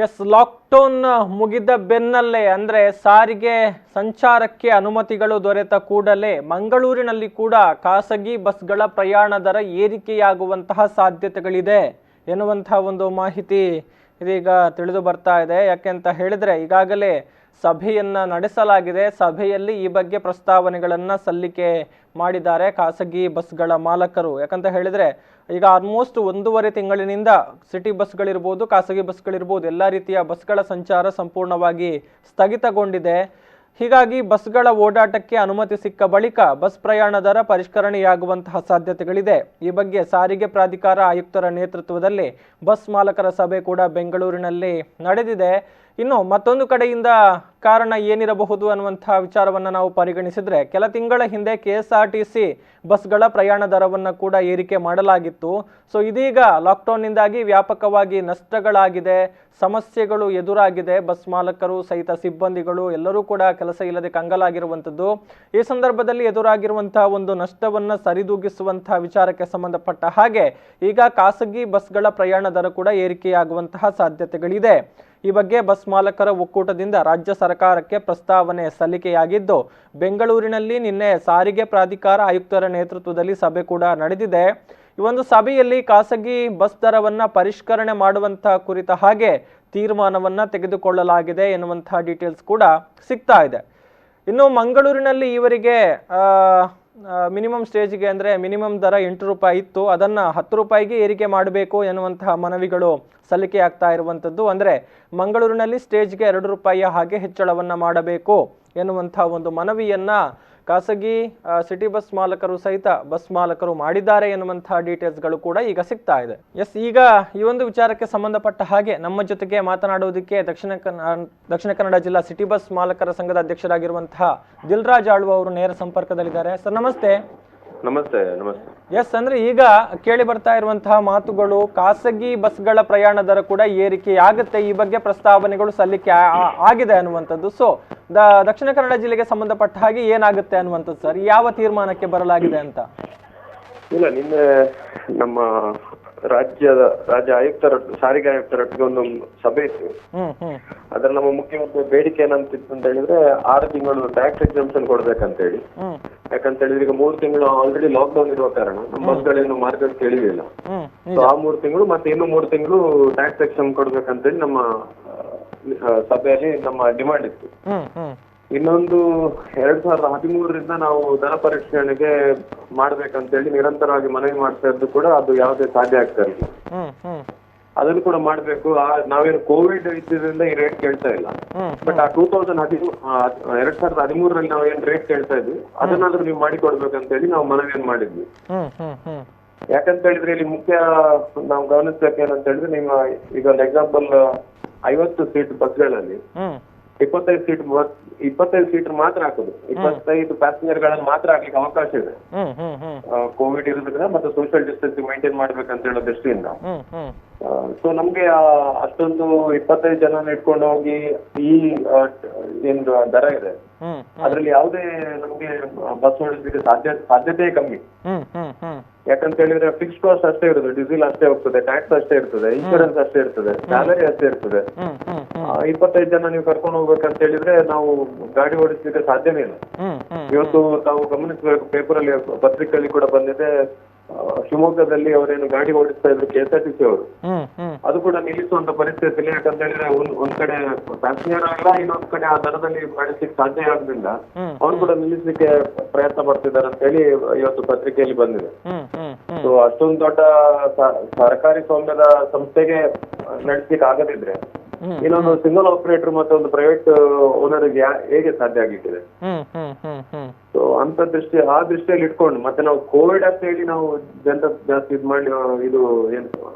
S, lockdown ಮುಗಿದ ಬೆನ್ನಲ್ಲೇ ಅಂದ್ರೆ ಸಾರಿಗೆ ಸಂಚಾರಕ್ಕೆ ಅನುಮತಿಗಳು ದೊರೆತ ಕೂಡಲೇ ಮಂಗಳೂರಿನಲ್ಲಿ ಕೂಡ ಖಾಸಗಿ ಬಸ್ಗಳ ಪ್ರಯಾಣ ದರ ಏರಿಕೆಯಾಗುವಂತಹ ಸಾಧ್ಯತೆಗಳಿದೆ ಎನ್ನುವಂತಹ ಒಂದು ಮಾಹಿತಿ ಇದೀಗ ತಿಳಿದು ಬರ್ತಾ ಇದೆ. ಯಾಕೆಂತ ಹೇಳಿದ್ರೆ ಈಗಾಗಲೇ ಸಭೆಯನ್ನ ನಡೆಸಲಾಗಿದೆ. ಸಭೆಯಲ್ಲಿ ಈ ಬಗ್ಗೆ ಪ್ರಸ್ತಾವನೆಗಳನ್ನ ಸಲ್ಲಿಕೆ ಮಾಡಿದ್ದಾರೆ ಖಾಸಗಿ ಬಸ್ಗಳ ಮಾಲಕರು. ಯಾಕಂತ ಹೇಳಿದ್ರೆ ಈಗ ಆಲ್ಮೋಸ್ಟ್ 1.5 ತಿಂಗಳಿನಿಂದ ಸಿಟಿ ಬಸ್ಗಳಿರ್ಬೋದು, ಖಾಸಗಿ ಬಸ್ಗಳಿರ್ಬೋದು, ಎಲ್ಲ ರೀತಿಯ ಬಸ್ಗಳ ಸಂಚಾರ ಸಂಪೂರ್ಣವಾಗಿ ಸ್ಥಗಿತಗೊಂಡಿದೆ. ಹೀಗಾಗಿ ಬಸ್ಗಳ ಓಡಾಟಕ್ಕೆ ಅನುಮತಿ ಸಿಕ್ಕ ಬಳಿಕ ಬಸ್ ಪ್ರಯಾಣ ದರ ಪರಿಷ್ಕರಣೆಯಾಗುವಂತಹ ಸಾಧ್ಯತೆಗಳಿದೆ. ಈ ಬಗ್ಗೆ ಸಾರಿಗೆ ಪ್ರಾಧಿಕಾರ ಆಯುಕ್ತರ ನೇತೃತ್ವದಲ್ಲಿ ಬಸ್ ಮಾಲಕರ ಸಭೆ ಕೂಡ ಬೆಂಗಳೂರಿನಲ್ಲಿ ನಡೆದಿದೆ. ಇನ್ನು ಮತ್ತೊಂದು ಕಡೆಯಿಂದ ಕಾರಣ ಏನಿರಬಹುದು ಅನ್ನುವಂತಹ ವಿಚಾರವನ್ನು ನಾವು ಪರಿಗಣಿಸಿದ್ರೆ, ಕೆಲ ತಿಂಗಳ ಹಿಂದೆ KSRTC ಬಸ್ಗಳ ಪ್ರಯಾಣ ದರವನ್ನು ಕೂಡ ಏರಿಕೆ ಮಾಡಲಾಗಿತ್ತು. ಸೊ ಇದೀಗ ಲಾಕ್ಡೌನ್ನಿಂದಾಗಿ ವ್ಯಾಪಕವಾಗಿ ನಷ್ಟಗಳಾಗಿದೆ, ಸಮಸ್ಯೆಗಳು ಎದುರಾಗಿದೆ. ಬಸ್ ಮಾಲಕರು ಸಹಿತ ಸಿಬ್ಬಂದಿಗಳು ಎಲ್ಲರೂ ಕೂಡ ಕೆಲಸ ಇಲ್ಲದೆ ಕಂಗಾಲಾಗಿರುವಂಥದ್ದು. ಈ ಸಂದರ್ಭದಲ್ಲಿ ಎದುರಾಗಿರುವಂತಹ ಒಂದು ನಷ್ಟವನ್ನು ಸರಿದೂಗಿಸುವಂತಹ ವಿಚಾರಕ್ಕೆ ಸಂಬಂಧಪಟ್ಟ ಹಾಗೆ ಈಗ ಖಾಸಗಿ ಬಸ್ಗಳ ಪ್ರಯಾಣ ದರ ಕೂಡ ಏರಿಕೆಯಾಗುವಂತಹ ಸಾಧ್ಯತೆಗಳಿದೆ. ಈ ಬಗ್ಗೆ ಬಸ್ ಮಾಲಕರ ಒಕ್ಕೂಟದಿಂದ ರಾಜ್ಯ ಸರ್ಕಾರಕ್ಕೆ ಪ್ರಸ್ತಾವನೆ ಸಲ್ಲಿಕೆಯಾಗಿದ್ದು, ಬೆಂಗಳೂರಿನಲ್ಲಿ ನಿನ್ನೆ ಸಾರಿಗೆ ಪ್ರಾಧಿಕಾರ ಆಯುಕ್ತರ ನೇತೃತ್ವದಲ್ಲಿ ಸಭೆ ಕೂಡ ನಡೆದಿದೆ. ಈ ಒಂದು ಸಭೆಯಲ್ಲಿ ಖಾಸಗಿ ಬಸ್ ದರವನ್ನ ಪರಿಷ್ಕರಣೆ ಮಾಡುವಂತಹ ಕುರಿತ ಹಾಗೆ ತೀರ್ಮಾನವನ್ನ ತೆಗೆದುಕೊಳ್ಳಲಾಗಿದೆ ಎನ್ನುವಂತಹ ಡೀಟೇಲ್ಸ್ ಕೂಡ ಸಿಗ್ತಾ ಇದೆ. ಇನ್ನು ಮಂಗಳೂರಿನಲ್ಲಿ ಇವರಿಗೆ ಮಿನಿಮಮ್ ಸ್ಟೇಜ್ಗೆ ಅಂದರೆ ಮಿನಿಮಮ್ ದರ 8 ರೂಪಾಯಿ ಇತ್ತು, ಅದನ್ನು 10 ರೂಪಾಯಿಗೆ ಏರಿಕೆ ಮಾಡಬೇಕು ಎನ್ನುವಂತಹ ಮನವಿಗಳು ಸಲ್ಲಿಕೆ ಆಗ್ತಾ ಇರುವಂಥದ್ದು. ಅಂದರೆ ಮಂಗಳೂರಿನಲ್ಲಿ ಸ್ಟೇಜ್ಗೆ 2 ರೂಪಾಯಿಯ ಹಾಗೆ ಹೆಚ್ಚಳವನ್ನು ಮಾಡಬೇಕು ಎನ್ನುವಂತಹ ಒಂದು ಮನವಿಯನ್ನು ಖಾಸಗಿ ಸಿಟಿ ಬಸ್ ಮಾಲಕರು ಸಹಿತ ಬಸ್ ಮಾಲಕರು ಮಾಡಿದ್ದಾರೆ ಎನ್ನುವಂತಹ ಡೀಟೇಲ್ಸ್ಗಳು ಕೂಡ ಈಗ ಸಿಗ್ತಾ ಇದೆ. ಎಸ್, ಈಗ ಈ ಒಂದು ವಿಚಾರಕ್ಕೆ ಸಂಬಂಧಪಟ್ಟ ಹಾಗೆ ನಮ್ಮ ಜೊತೆಗೆ ಮಾತನಾಡುವುದಕ್ಕೆ ದಕ್ಷಿಣ ಕನ್ನಡ ಜಿಲ್ಲಾ ಸಿಟಿ ಬಸ್ ಮಾಲಕರ ಸಂಘದ ಅಧ್ಯಕ್ಷರಾಗಿರುವಂತಹ ದಿಲ್ರಾಜ್ ಆಳ್ವ ಅವರು ನೇರ ಸಂಪರ್ಕದಲ್ಲಿದ್ದಾರೆ. ಸರ್ ನಮಸ್ತೆ. ನಮಸ್ತೆ. ನಮಸ್ತೆ. ಎಸ್, ಅಂದ್ರೆ ಈಗ ಕೇಳಿ ಬರ್ತಾ ಇರುವಂತಹ ಮಾತುಗಳು ಖಾಸಗಿ ಬಸ್ಗಳ ಪ್ರಯಾಣ ದರ ಕೂಡ ಏರಿಕೆ ಆಗುತ್ತೆ, ಈ ಬಗ್ಗೆ ಪ್ರಸ್ತಾವನೆಗಳು ಸಲ್ಲಿಕೆ ಆಗಿದೆ ಅನ್ನುವಂಥದ್ದು. ಸೊ ದಕ್ಷಿಣ ಕನ್ನಡ ಜಿಲ್ಲೆಗೆ ಸಂಬಂಧಪಟ್ಟ ಹಾಗೆ ಏನಾಗುತ್ತೆ ಅನ್ನುವಂಥದ್ದು ಸರ್, ಯಾವ ತೀರ್ಮಾನಕ್ಕೆ ಬರಲಾಗಿದೆ ಅಂತ? ಇಲ್ಲ, ನಿನ್ನೆ ನಮ್ಮ ರಾಜ್ಯ ಆಯುಕ್ತರ ಸಾರಿಗೆ ಆಯುಕ್ತರೊಟ್ಟಿಗೆ ಒಂದು ಸಭೆ ಇತ್ತು. ಅದ್ರಲ್ಲಿ ನಮ್ಮ ಮುಖ್ಯ ಬೇಡಿಕೆ ಏನಂತಿತ್ತು ಅಂತ ಹೇಳಿದ್ರೆ 6 ತಿಂಗಳು ಟ್ಯಾಕ್ಸ್ ಎಕ್ಸಾಮ್ಷನ್ ಕೊಡ್ಬೇಕಂತ ಹೇಳಿ. ಯಾಕಂತ ಹೇಳಿದ್ರೆ ಈಗ 3 ತಿಂಗಳು ಆಲ್ರೆಡಿ ಲಾಕ್ ಡೌನ್ ಇರುವ ಕಾರಣ ನಮ್ಮ ಬಸ್ಗಳೇನು ಮಾರ್ಗಕ್ಕೆ ಕೇಳಿದಿಲ್ಲ. ಸೊ ಆ 3 ತಿಂಗಳು ಮತ್ತೆ ಇನ್ನು 3 ತಿಂಗಳು ಟ್ಯಾಕ್ಸ್ ಎಕ್ಸಾಮ್ ಕೊಡ್ಬೇಕಂತ ಹೇಳಿ ನಮ್ಮ ಸಭೆಯಲ್ಲಿ ನಮ್ಮ ಡಿಮಾಂಡ್ ಇತ್ತು. ಇನ್ನೊಂದು 2013ರಿಂದ ನಾವು ದರ ಪರಿಷ್ಕರಣೆಗೆ ಮಾಡ್ಬೇಕಂತ ಹೇಳಿ ನಿರಂತರವಾಗಿ ಮನವಿ ಮಾಡ್ತಾ ಇದ್ದು ಕೂಡ ಅದು ಯಾವುದೇ ಸಾಧ್ಯ ಆಗ್ತಾ ಇಲ್ಲ. ಅದನ್ನು ಕೂಡ ಮಾಡ್ಬೇಕು. ನಾವೇನು ಕೋವಿಡ್ ಇದ್ದಿದ್ರಿಂದ ಈ ರೇಟ್ ಕೇಳ್ತಾ ಇಲ್ಲ, ಬಟ್ ಆ 2013ರಲ್ಲಿ ನಾವು ಏನ್ ರೇಟ್ ಕೇಳ್ತಾ ಇದ್ವಿ ಅದನ್ನಾದ್ರೂ ನೀವು ಮಾಡಿಕೊಡ್ಬೇಕಂತ ಹೇಳಿ ನಾವು ಮನವಿಯನ್ನು ಮಾಡಿದ್ವಿ. ಯಾಕಂತ ಹೇಳಿದ್ರೆ ಇಲ್ಲಿ ಮುಖ್ಯ ನಾವು ಗಮನಿಸ್ಬೇಕು ಏನಂತ ಹೇಳಿದ್ರೆ, ನಿಮ್ಮ ಈಗ ಒಂದು ಎಕ್ಸಾಂಪಲ್ 50 ಸೀಟ್ ಬಸ್ಗಳಲ್ಲಿ 25 ಸೀಟ್ ಮಾತ್ರ ಹಾಕುದು, 25 ಪ್ಯಾಸೆಂಜರ್ ಗಳನ್ನು ಮಾತ್ರ ಹಾಕ್ಲಿಕ್ಕೆ ಅವಕಾಶ ಇದೆ. ಕೋವಿಡ್ ಇರೋದ್ರಿಂದ ಮತ್ತೆ ಸೋಷಿಯಲ್ ಡಿಸ್ಟೆನ್ಸಿಂಗ್ ಮೇಂಟೈನ್ ಮಾಡ್ಬೇಕಂತ ಹೇಳೋ ದೃಷ್ಟಿಯಿಂದ. ಸೊ ನಮ್ಗೆ ಅಷ್ಟೊಂದು 25 ಜನ ಇಟ್ಕೊಂಡು ಹೋಗಿ ಈ ಏನ್ ದರ ಇದೆ ಅದ್ರಲ್ಲಿ ಯಾವುದೇ ನಮ್ಗೆ ಬಸ್ ಓಡಿಸ್ಲಿಕ್ಕೆ ಸಾಧ್ಯತೆ ಕಮ್ಮಿ. ಯಾಕಂತ ಹೇಳಿದ್ರೆ ಫಿಕ್ಸ್ ಕಾಸ್ಟ್ ಅಷ್ಟೇ ಇರುತ್ತದೆ, ಡೀಸೆಲ್ ಅಷ್ಟೇ ಹೋಗ್ತದೆ, ಟ್ಯಾಕ್ಸ್ ಅಷ್ಟೇ ಇರ್ತದೆ, ಇನ್ಶೂರೆನ್ಸ್ ಅಷ್ಟೇ ಇರ್ತದೆ, ಸ್ಯಾಲರಿ ಅಷ್ಟೇ ಇರ್ತದೆ. 25 ಜನ ನೀವು ಕರ್ಕೊಂಡು ಹೋಗ್ಬೇಕಂತ ಹೇಳಿದ್ರೆ ನಾವು ಗಾಡಿ ಓಡಿಸ್ಲಿಕ್ಕೆ ಸಾಧ್ಯನೇ ಇಲ್ಲ. ಇವತ್ತು ತಾವು ಗಮನಿಸಬೇಕು, ಪೇಪರ್ ಅಲ್ಲಿ ಪತ್ರಿಕೆಯಲ್ಲಿ ಕೂಡ ಬಂದಿದೆ, ಶಿವಮೊಗ್ಗದಲ್ಲಿ ಅವರೇನು ಗಾಡಿ ಓಡಿಸ್ತಾ ಇದ್ರು KSRTC ಅವರು, ಅದು ಕೂಡ ನಿಲ್ಲಿಸುವಂತ ಪರಿಸ್ಥಿತಿ. ಯಾಕಂತ ಹೇಳಿದ್ರೆ ಒಂದ್ ಕಡೆ ಪ್ಯಾಸೆಂಜರ್ ಆಗಲ್ಲ, ಇನ್ನೊಂದ್ ಕಡೆ ಆ ದರದಲ್ಲಿ ಮಾಡಿಸ್ಲಿಕ್ಕೆ ಸಾಧ್ಯ ಆಗೋದ್ರಿಂದ ಅವ್ರು ಕೂಡ ನಿಲ್ಲಿಸ್ಲಿಕ್ಕೆ ಪ್ರಯತ್ನ ಪಡ್ತಿದ್ದಾರೆ ಅಂತ ಹೇಳಿ ಇವತ್ತು ಪತ್ರಿಕೆಯಲ್ಲಿ ಬಂದಿದೆ. ಸೊ ಅಷ್ಟೊಂದು ದೊಡ್ಡ ಸರ್ಕಾರಿ ಸ್ವಾಮ್ಯದ ಸಂಸ್ಥೆಗೆ ನಡೆಸ್ಲಿಕ್ಕೆ ಆಗದಿದ್ರೆ ಇನ್ನೊಂದು ಸಿಂಗಲ್ ಆಪರೇಟರ್ ಮತ್ತೆ ಒಂದು ಪ್ರೈವೇಟ್ ಓನರ್ಗೆ ಹೇಗೆ ಸಾಧ್ಯ ಆಗಿಟ್ಟಿದೆ? ಸೊ ಆ ದೃಷ್ಟಿಯಲ್ಲಿ ಇಟ್ಕೊಂಡು ಮತ್ತೆ ನಾವು ಕೋವಿಡ್ ಅಂತ ಹೇಳಿ ನಾವು ಜಾಸ್ತಿ ಇದ್ ಮಾಡಿ ಇದು ಏನ್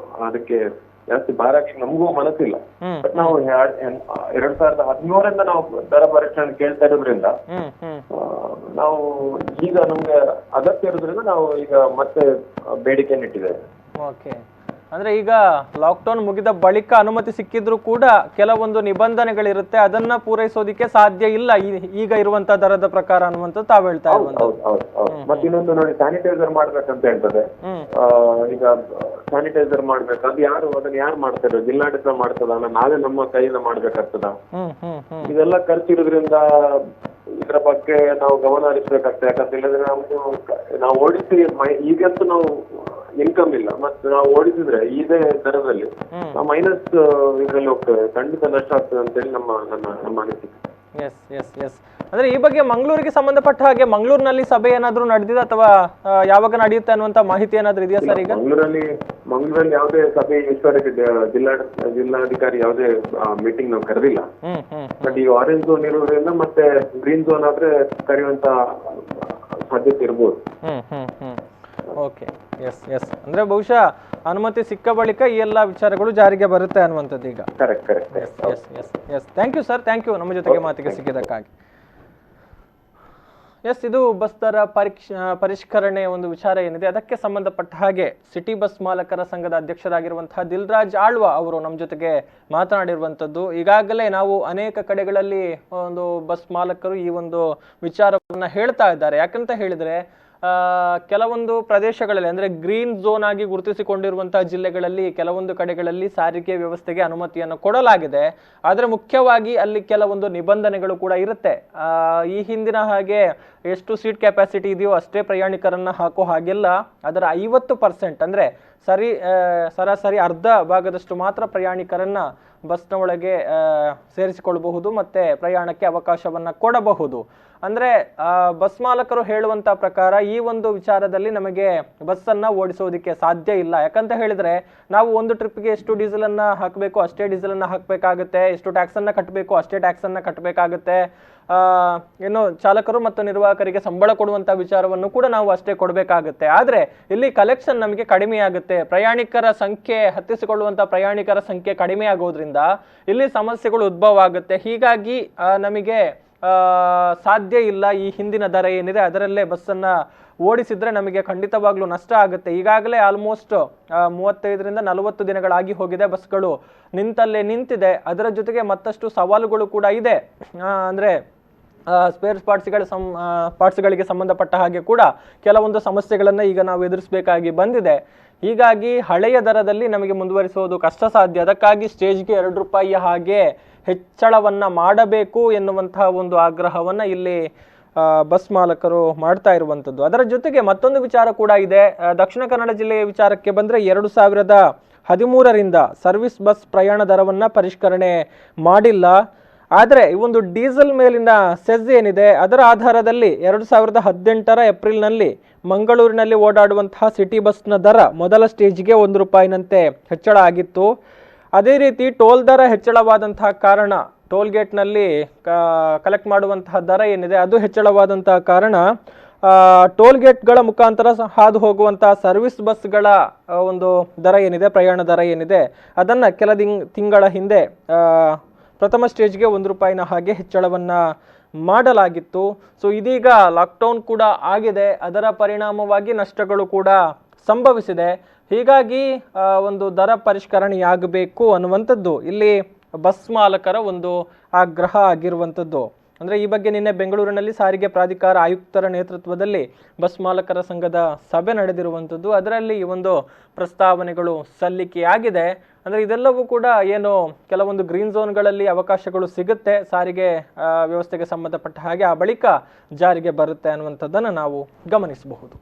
ಅದಕ್ಕೆ ಜಾಸ್ತಿ ಭಾರ ಹಾಕಿ ನಮಗೂ ಮನಸ್ಸಿಲ್ಲ. ಬಟ್ ನಾವು 2013ರಿಂದ ನಾವು ದರ ಪರಿಷ್ಕರಣೆ ಕೇಳ್ತಾ ಇರೋದ್ರಿಂದ ನಾವು ಈಗ ನಮ್ಗೆ ಅಗತ್ಯ ಇರೋದ್ರಿಂದ ನಾವು ಈಗ ಮತ್ತೆ ಬೇಡಿಕೆಯನ್ನು ಇಟ್ಟಿದ್ದೇವೆ. ಓಕೆ, ಅಂದ್ರೆ ಈಗ ಲಾಕ್ಡೌನ್ ಮುಗಿದ ಬಳಿಕ ಅನುಮತಿ ಸಿಕ್ಕಿದ್ರು ಕೂಡ ಕೆಲವೊಂದು ನಿಬಂಧನೆಗಳಿರುತ್ತೆ, ಅದನ್ನ ಪೂರೈಸೋದಿಕ್ಕೆ ಸಾಧ್ಯ ಇಲ್ಲ ಈಗ ಇರುವಂತ ದರದ ಪ್ರಕಾರ ಅನ್ನುವಂಥದ್ದು ತಾವು ಹೇಳ್ತಾ ಇರುವಂತದ್ದು. ಮತ್ತೆ ಇನ್ನೊಂದು ನೋಡಿ, ಸ್ಯಾನಿಟೈಸರ್ ಮಾಡ್ಬೇಕಂತ ಹೇಳ್ತದೆ. ಈಗ ಸ್ಯಾನಿಟೈಸರ್ ಮಾಡ್ಬೇಕು, ಅದನ್ನ ಯಾರು ಮಾಡ್ತಾರೆ? ಜಿಲ್ಲಾಡಳಿತ ಮಾಡ್ತದ, ನಾವೇ ನಮ್ಮ ಕೈಯಿಂದ ಮಾಡ್ಬೇಕಾಗ್ತದ? ಇದೆಲ್ಲ ಖರ್ಚಿರೋದ್ರಿಂದ ಇದ್ರ ಬಗ್ಗೆ ನಾವು ಗಮನ ಹರಿಸ್ಬೇಕಾಗ್ತದೆ. ಯಾಕಂತ ಹೇಳಿದ್ರೆ ನಾವು ಓಡಿಸಿ ಈಗಂತೂ ನಾವು ಇನ್ಕಮ್ ಇಲ್ಲ, ಮತ್ತೆ ನಾವು ಓಡಿಸಿದ್ರೆ ಇದೇ ದರದಲ್ಲಿ ನಾವು ಮೈನಸ್ ಇದ್ರಲ್ಲಿ ಹೋಗ್ತೇವೆ, ಖಂಡಿತ ನಷ್ಟ ಆಗ್ತದೆ ಅಂತೇಳಿ ನಮ್ಮ ಅನಿಸಿಕೆ. ಎಸ್ ಎಸ್ ಎಸ್ ಅಂದ್ರೆ ಈ ಬಗ್ಗೆ ಮಂಗಳೂರಿಗೆ ಸಂಬಂಧಪಟ್ಟ ಹಾಗೆ ಮಂಗಳೂರಿನಲ್ಲಿ ಸಭೆ ಏನಾದ್ರು ನಡೆದಿದೆ ಅಥವಾ ಯಾವಾಗ ನಡೆಯುತ್ತೆ ಅನ್ನುವಂತ ಮಾಹಿತಿ ಏನಾದ್ರು ಇದೆಯಾ ಸರ್? ಈಗ ಮಂಗಳೂರಲ್ಲಿ ಯಾವುದೇ ಸಭೆ ಇಷ್ಟವರೆಗೆ ಜಿಲ್ಲಾಧಿಕಾರಿ ಯಾವುದೇ ಮೀಟಿಂಗ್ ನಾವು ಕರೆದಿಲ್ಲ. ಬಟ್ ಈ ಆರೆಂಜ್ ಝೋನ್ ಇರೋದ್ರಿಂದ ಮತ್ತೆ ಗ್ರೀನ್ ಝೋನ್ ಆದ್ರೆ ಕರೆಯುವಂತ ಸಾಧ್ಯತೆ ಇರ್ಬೋದು. ಓಕೆ, ಎಸ್ ಎಸ್ ಅಂದ್ರೆ ಬಹುಶಃ ಅನುಮತಿ ಸಿಕ್ಕ ಬಳಿಕ ಈ ಎಲ್ಲ ವಿಚಾರಗಳು ಜಾರಿಗೆ ಬರುತ್ತೆ ಅನ್ನುವಂಥದ್ದು ಈಗ. Correct correct. Yes yes yes thank you sir, thank you ನಮ್ಮ ಜೊತೆಗೆ ಮಾತಿಗೆ ಸಿಕ್ಕಿದ್ದಕ್ಕಾಗಿ. ಎಸ್, ಇದು ಬಸ್ ದರ ಪರಿಷ್ಕರಣೆ ಒಂದು ವಿಚಾರ ಏನಿದೆ ಅದಕ್ಕೆ ಸಂಬಂಧಪಟ್ಟ ಹಾಗೆ ಸಿಟಿ ಬಸ್ ಮಾಲಕರ ಸಂಘದ ಅಧ್ಯಕ್ಷರಾಗಿರುವಂತಹ ದಿಲ್ರಾಜ್ ಆಳ್ವ ಅವರು ನಮ್ಮ ಜೊತೆಗೆ ಮಾತನಾಡಿರುವಂಥದ್ದು. ಈಗಾಗಲೇ ನಾವು ಅನೇಕ ಕಡೆಗಳಲ್ಲಿ ಒಂದು ಬಸ್ ಮಾಲಕರು ಈ ಒಂದು ವಿಚಾರವನ್ನ ಹೇಳ್ತಾ ಇದ್ದಾರೆ. ಯಾಕಂತ ಹೇಳಿದ್ರೆ ಕೆಲವೊಂದು ಪ್ರದೇಶಗಳಲ್ಲಿ ಅಂದ್ರೆ ಗ್ರೀನ್ ಝೋನ್ ಆಗಿ ಗುರುತಿಸಿಕೊಂಡಿರುವಂತಹ ಜಿಲ್ಲೆಗಳಲ್ಲಿ ಕೆಲವೊಂದು ಕಡೆಗಳಲ್ಲಿ ಸಾರಿಗೆ ವ್ಯವಸ್ಥೆಗೆ ಅನುಮತಿಯನ್ನು ಕೊಡಲಾಗಿದೆ. ಆದರೆ ಮುಖ್ಯವಾಗಿ ಅಲ್ಲಿ ಕೆಲವೊಂದು ನಿಬಂಧನೆಗಳು ಕೂಡ ಇರುತ್ತೆ. ಈ ಹಿಂದಿನ ಹಾಗೆ ಎಷ್ಟು ಸೀಟ್ ಕೆಪಾಸಿಟಿ ಇದೆಯೋ ಅಷ್ಟೇ ಪ್ರಯಾಣಿಕರನ್ನ ಹಾಕೋ ಹಾಗೆಲ್ಲ ಅದರ 50% ಅಂದ್ರೆ ಸರಾಸರಿ ಅರ್ಧ ಭಾಗದಷ್ಟು ಮಾತ್ರ ಪ್ರಯಾಣಿಕರನ್ನ ಬಸ್ನ ಒಳಗೆ ಸೇರಿಸಿಕೊಳ್ಳಬಹುದು ಮತ್ತೆ ಪ್ರಯಾಣಕ್ಕೆ ಅವಕಾಶವನ್ನ ಕೊಡಬಹುದು. ಅಂದ್ರೆ ಬಸ್ ಮಾಲಕರು ಹೇಳುವಂತ ಪ್ರಕಾರ ಈ ಒಂದು ವಿಚಾರದಲ್ಲಿ ನಮಗೆ ಬಸ್ಸನ್ನ ಓಡಿಸೋದಕ್ಕೆ ಸಾಧ್ಯ ಇಲ್ಲ. ಯಾಕಂತ ಹೇಳಿದ್ರೆ ನಾವು ಒಂದು ಟ್ರಿಪ್ಗೆ ಎಷ್ಟು ಡೀಸೆಲ್ ಅನ್ನ ಹಾಕಬೇಕು ಅಷ್ಟೇ ಡೀಸೆಲ್ ಅನ್ನ ಹಾಕಬೇಕಾಗುತ್ತೆ, ಎಷ್ಟು ಟ್ಯಾಕ್ಸ್ ಅನ್ನ ಕಟ್ಟಬೇಕು ಅಷ್ಟೇ ಟ್ಯಾಕ್ಸ್ ಅನ್ನ ಕಟ್ಟಬೇಕಾಗುತ್ತೆ. ಏನು ಚಾಲಕರು ಮತ್ತು ನಿರ್ವಾಹಕರಿಗೆ ಸಂಬಳ ಕೊಡುವಂತ ವಿಚಾರವನ್ನು ಕೂಡ ನಾವು ಅಷ್ಟೇ ಕೊಡಬೇಕಾಗುತ್ತೆ. ಆದ್ರೆ ಇಲ್ಲಿ ಕಲೆಕ್ಷನ್ ನಮಗೆ ಕಡಿಮೆ ಆಗುತ್ತೆ. ಪ್ರಯಾಣಿಕರ ಸಂಖ್ಯೆ ಹತ್ತಿಸಿಕೊಳ್ಳುವಂತ ಪ್ರಯಾಣಿಕರ ಸಂಖ್ಯೆ ಕಡಿಮೆ ಆಗೋದ್ರಿಂದ ಇಲ್ಲಿ ಸಮಸ್ಯೆಗಳು ಉದ್ಭವ ಆಗುತ್ತೆ. ಹೀಗಾಗಿ ನಮಗೆ ಸಾಧ್ಯ ಇಲ್ಲ ಈ ಹಿಂದಿನ ದರ ಏನಿದೆ ಅದರಲ್ಲೇ ಬಸ್ಸನ್ನ ಓಡಿಸಿದ್ರೆ ನಮಗೆ ಖಂಡಿತವಾಗ್ಲೂ ನಷ್ಟ ಆಗುತ್ತೆ. ಈಗಾಗಲೇ ಆಲ್ಮೋಸ್ಟ್ 35ರಿಂದ 40 ದಿನಗಳಾಗಿ ಹೋಗಿದೆ, ಬಸ್ಗಳು ನಿಂತಲ್ಲೇ ನಿಂತಿದೆ. ಅದರ ಜೊತೆಗೆ ಮತ್ತಷ್ಟು ಸವಾಲುಗಳು ಕೂಡ ಇದೆ. ಅಂದ್ರೆ ಸ್ಪೇರ್ ಪಾರ್ಟ್ಸ್ಗಳಿಗೆ ಸಂಬಂಧಪಟ್ಟ ಹಾಗೆ ಕೂಡ ಕೆಲವೊಂದು ಸಮಸ್ಯೆಗಳನ್ನ ಈಗ ನಾವು ಎದುರಿಸಬೇಕಾಗಿ ಬಂದಿದೆ. ಹೀಗಾಗಿ ಹಳೆಯ ದರದಲ್ಲಿ ನಮಗೆ ಮುಂದುವರಿಸುವುದು ಕಷ್ಟ ಸಾಧ್ಯ. ಅದಕ್ಕಾಗಿ ಸ್ಟೇಜ್ಗೆ 2 ರೂಪಾಯಿಯ ಹಾಗೆ ಹೆಚ್ಚಳವನ್ನ ಮಾಡಬೇಕು ಎನ್ನುವಂತಹ ಒಂದು ಆಗ್ರಹವನ್ನ ಇಲ್ಲಿ ಬಸ್ ಮಾಲಕರು ಮಾಡ್ತಾ ಇರುವಂಥದ್ದು. ಅದರ ಜೊತೆಗೆ ಮತ್ತೊಂದು ವಿಚಾರ ಕೂಡ ಇದೆ. ದಕ್ಷಿಣ ಕನ್ನಡ ಜಿಲ್ಲೆಯ ವಿಚಾರಕ್ಕೆ ಬಂದ್ರೆ 2013ರಿಂದ ಸರ್ವಿಸ್ ಬಸ್ ಪ್ರಯಾಣ ದರವನ್ನ ಪರಿಷ್ಕರಣೆ ಮಾಡಿಲ್ಲ. ಆದರೆ ಈ ಒಂದು ಡೀಸೆಲ್ ಮೇಲಿನ ಸೆಸ್ ಏನಿದೆ ಅದರ ಆಧಾರದಲ್ಲಿ 2018ರ ಏಪ್ರಿಲ್ನಲ್ಲಿ ಮಂಗಳೂರಿನಲ್ಲಿ ಓಡಾಡುವಂತಹ ಸಿಟಿ ಬಸ್ನ ದರ ಮೊದಲ ಸ್ಟೇಜ್ಗೆ 1 ರೂಪಾಯಿನಂತೆ ಹೆಚ್ಚಳ ಆಗಿತ್ತು. ಅದೇ ರೀತಿ ಟೋಲ್ ದರ ಹೆಚ್ಚಳವಾದಂತಹ ಕಾರಣ, ಟೋಲ್ ಗೇಟ್ನಲ್ಲಿ ಕಲೆಕ್ಟ್ ಮಾಡುವಂತಹ ದರ ಏನಿದೆ ಅದು ಹೆಚ್ಚಳವಾದಂತಹ ಕಾರಣ ಟೋಲ್ ಗೇಟ್ಗಳ ಮುಖಾಂತರ ಹಾದು ಹೋಗುವಂತಹ ಸರ್ವಿಸ್ ಬಸ್ಗಳ ಒಂದು ದರ ಏನಿದೆ, ಪ್ರಯಾಣ ದರ ಏನಿದೆ ಅದನ್ನು ಕೆಲ ತಿಂಗಳ ಹಿಂದೆ ಪ್ರಥಮ ಸ್ಟೇಜ್ಗೆ 1 ರೂಪಾಯಿನ ಹಾಗೆ ಹೆಚ್ಚಳವನ್ನ ಮಾಡಲಾಗಿತ್ತು. ಸೊ ಇದೀಗ ಲಾಕ್ಡೌನ್ ಕೂಡ ಆಗಿದೆ, ಅದರ ಪರಿಣಾಮವಾಗಿ ನಷ್ಟಗಳು ಕೂಡ ಸಂಭವಿಸಿದೆ. ಹೀಗಾಗಿ ಒಂದು ದರ ಪರಿಷ್ಕರಣೆಯಾಗಬೇಕು ಅನ್ನುವಂಥದ್ದು ಇಲ್ಲಿ ಬಸ್ ಮಾಲಕರ ಒಂದು ಆಗ್ರಹ ಆಗಿರುವಂಥದ್ದು. ಅಂದರೆ ಈ ಬಗ್ಗೆ ನಿನ್ನೆ ಬೆಂಗಳೂರಿನಲ್ಲಿ ಸಾರಿಗೆ ಪ್ರಾಧಿಕಾರ ಆಯುಕ್ತರ ನೇತೃತ್ವದಲ್ಲಿ ಬಸ್ ಮಾಲಕರ ಸಂಘದ ಸಭೆ ನಡೆದಿರುವಂಥದ್ದು. ಅದರಲ್ಲಿ ಈ ಒಂದು ಪ್ರಸ್ತಾವನೆಗಳು ಸಲ್ಲಿಕೆಯಾಗಿದೆ. ಅಂದರೆ ಇದೆಲ್ಲವೂ ಕೂಡ ಏನು ಕೆಲವೊಂದು ಗ್ರೀನ್ ಝೋನ್ಗಳಲ್ಲಿ ಅವಕಾಶಗಳು ಸಿಗುತ್ತೆ ಸಾರಿಗೆ ವ್ಯವಸ್ಥೆಗೆ ಸಂಬಂಧಪಟ್ಟ ಹಾಗೆ, ಆ ಬಳಿಕ ಜಾರಿಗೆ ಬರುತ್ತೆ ಅನ್ನುವಂಥದ್ದನ್ನು ನಾವು ಗಮನಿಸಬಹುದು.